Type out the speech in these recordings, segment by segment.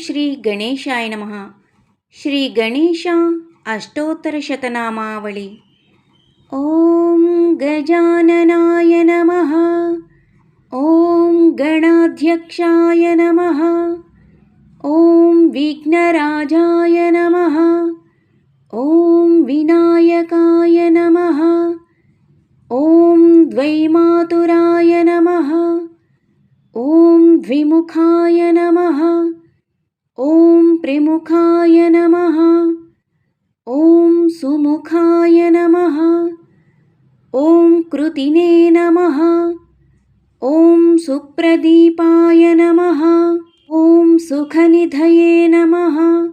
శ్రీ గణేశాయ నమః. శ్రీ గణేశ అష్టోత్తరశతనామావళి. ఓం గజాననాయ నమః. ఓం గణాధ్యక్షాయ నమః. ఓం విఘ్నరాజాయ నమః. ఓం వినాయకాయ నమః. ఓం ద్వైమాతురాయ నమః. ఓం ద్విముఖాయ నమః. ఓం త్రిముఖాయ నమః. ఓం సుముఖాయ నమః. ఓం కృతినే నమః. ఓం సుప్రదీపాయ నమః. ఓం సుఖనిధయే నమః.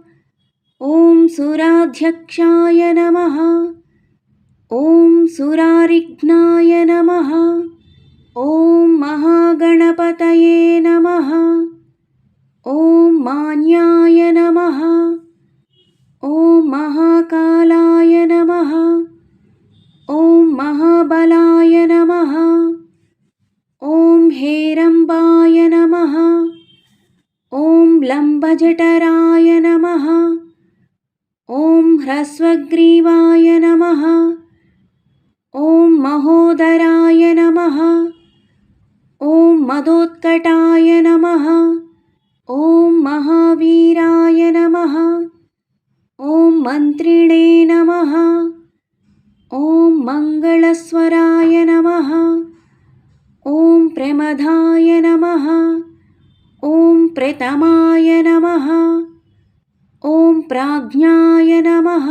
ఓం సురాధ్యక్షాయ నమః. ఓం సురారిఘ్నాయ నమః. ఓం మహాగణపతయే నమః. ఓం మాన్యాయ నమః. ఓం మహాకాలాయ నమః. ఓం మహాబలాయ నమః. ఓం హేరంబాయ నమః. ఓం లంబజఠరాయ నమః. ఓం హ్రస్వగ్రీవాయ నమః. ఓం మహోదరాయ నమః. ఓం మదోత్కటాయ నమః. ఓం మహావీరాయ నమః. ఓం మంత్రిణే నమః. ఓం మంగళస్వరాయ నమః. ఓం ప్రమదాయ నమః. ఓం ప్రతమాయ నమః. ఓం ప్రాజ్ఞాయ నమః.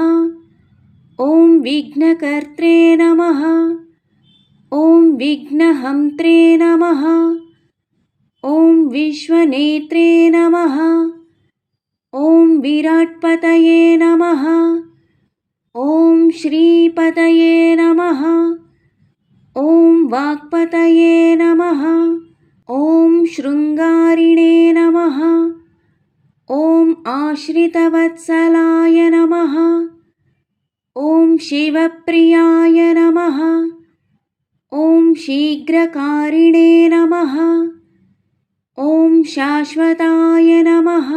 ఓం విఘ్నకర్త్రే నమః. ఓం విఘ్నహంత్రే నమః. ఓం విశ్వనేత్రే నమః. ఓం విరాట్పతయే నమః. ఓం శ్రీపతయే నమః. ఓం వాక్పతయే నమః. ఓం శృంగారిణే నమః. ఓం ఆశ్రితవత్సలాయ నమః. ఓం శివప్రియాయ నమః. ఓం శీఘ్రకారిణే నమః. ఓం శాశ్వతాయ నమః.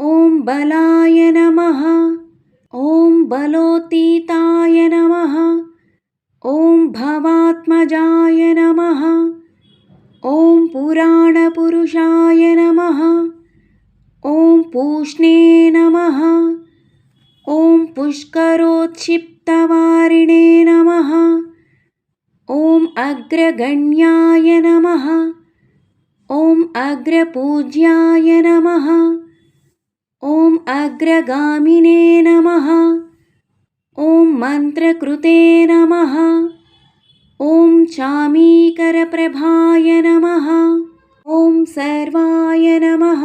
ఓం బలాయ నమః. ఓం బలోతీతాయ నమః. ఓం భవాత్మజాయ నమః. ఓం పురాణపురుషాయ నమః. ఓం పూష్ణే నమః. ఓం పుష్కరోత్క్షిప్తవారిణే నమః. ఓం అగ్రగణ్యాయ నమః. ఓం అగ్రపూజ్యాయ నమః. ఓం అగ్రగామినే నమః. ఓం మంత్రకృతే నమః. ఓం చామీకరప్రభాయ నమః. ఓం సర్వాయ నమః.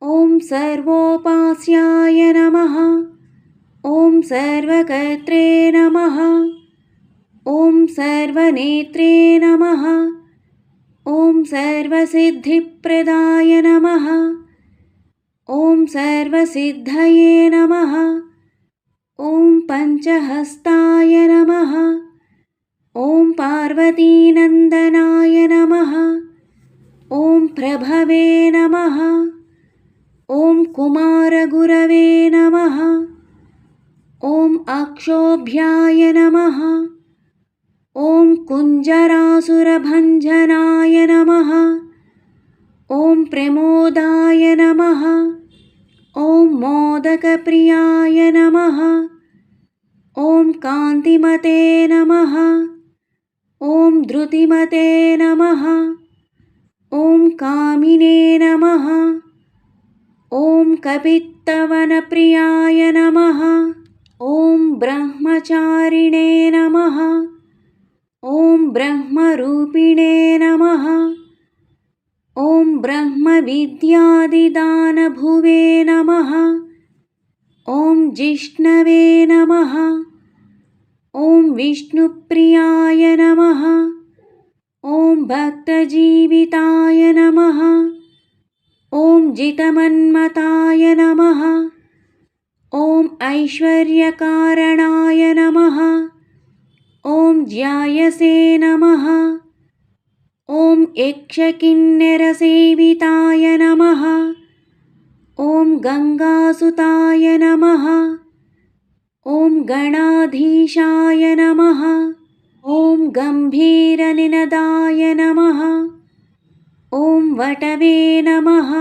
ఓం సర్వోపాస్యాయ నమః. ఓం సర్వకర్త్రే నమః. ఓం సర్వనేత్రే నమః. ఓం సర్వసిద్ధిప్రదాయ నమః. ఓం సర్వసిద్ధయే నమః. ఓం పంచహస్తాయ నమః. ఓం పార్వతీనందనాయ నమః. ఓం ప్రభవే నమః. ఓం కుమారగురవే నమః. ఓం అక్షోభ్యాయ నమః. ఓం కుంజరాసురభంజనాయ నమః. ఓం ప్రమోదాయ నమః. ఓం మోదకప్రియాయ నమః. ఓం కాంతిమతే నమః. ఓం ధృతిమతే నమః. ఓం కామినే నమః. ఓం కపిత్తవనప్రియాయ నమః. ఓం బ్రహ్మచారిణే నమః. ఓం బ్రహ్మరూపిణే నమః. ఓం బ్రహ్మవిద్యాదిదానభువే నమః. ఓం జిష్ణవే నమః. ఓం విష్ణుప్రియాయ నమః. ఓం భక్తజీవితాయ నమః. ఓం జితమన్మతాయ నమః. ఓం ఐశ్వర్యకారణాయ నమః. ఓం జ్యాయసే నమః. ఓం యక్షకిన్నెరసేవితాయ నమః. गङ्गासुताय नमः। ॐ गणाधीशाय नमः। ॐ गम्भीरनिनदाय नमः। ॐ वटवे नमः।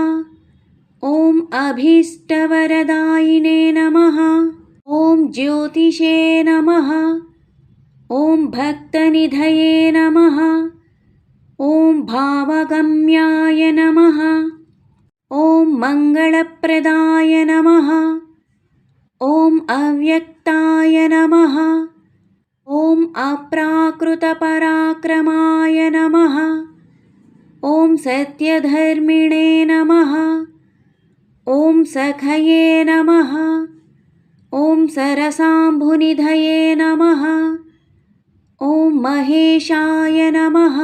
ॐ अभीष्टवरदायिने नमः। ॐ ज्योतिषे नमः। ॐ भक्तनिधये नमः। ॐ भावगम्याय नमः। ॐ मङ्गलप्रदाय नमः। ॐ अव्यक्ताय नमः। ॐ अप्राकृतपराक्रमाय नमः। ॐ सत्यधर्मिणे नमः। ॐ सखये नमः। ॐ सरसाम्भुनिधये नमः। ॐ महेशाय नमः।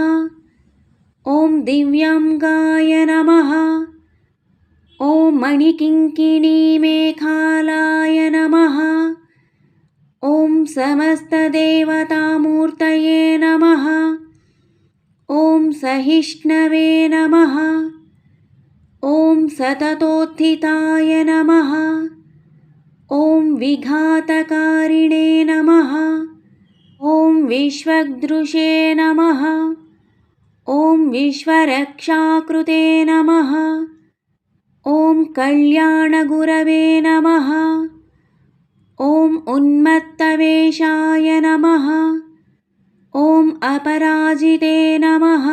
ॐ दिव्यांगाय नमः। ॐ मणिकिङ्किणीमेखालाय नमः। ॐ समस्तदेवतामूर्तये नमः। ॐ सहिष्णवे नमः। ॐ सततोत्थिताय नमः। ॐ विघातकारिणे नमः। ॐ विश्वदृशे नमः। ॐ विश्वरक्षाकृते नमः। ॐ कल्याणगुरवे नमः। ॐ उन्मत्तवेषाय नमः। ॐ अपराजिते नमः।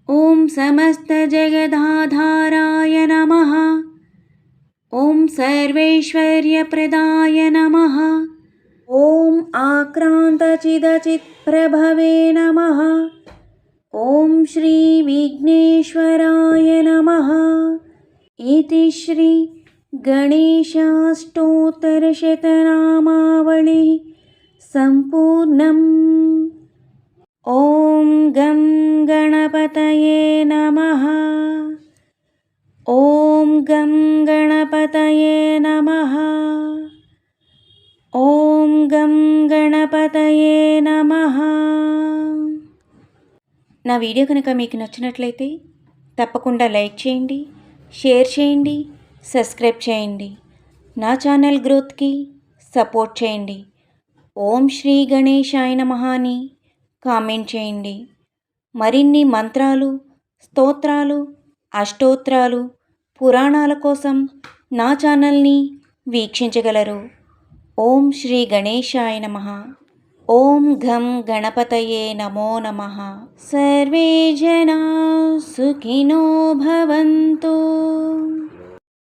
ॐ समस्तजगदाधाराय नमः। ॐ सर्वैश्वर्यप्रदाय नमः। ॐ आक्रान्तचिदचित्प्रभवे नमः। ॐ श्रीविघ्नेश्वराय नमः। इति श्री गणेशाष्टोत्तरशतनामावलिः सम्पूर्णम्। ॐ गं गणपतये नमः। ॐ गं गणपतये नमः। ॐ गं గణపతయే నమః. నా వీడియో కనుక మీకు నచ్చినట్లయితే తప్పకుండా లైక్ చేయండి, షేర్ చేయండి, సబ్స్క్రైబ్ చేయండి. నా ఛానల్ గ్రోత్కి సపోర్ట్ చేయండి. ఓం శ్రీ గణేశాయ నమః అని కామెంట్ చేయండి. మరిన్ని మంత్రాలు, స్తోత్రాలు, అష్టోత్రాలు, పురాణాల కోసం నా ఛానల్ని వీక్షించగలరు. ఓం శ్రీ గణేశాయ నమః. ఓం ఘం గణపతయే నమో నమః. సర్వే జనా సుఖినో భవంతు.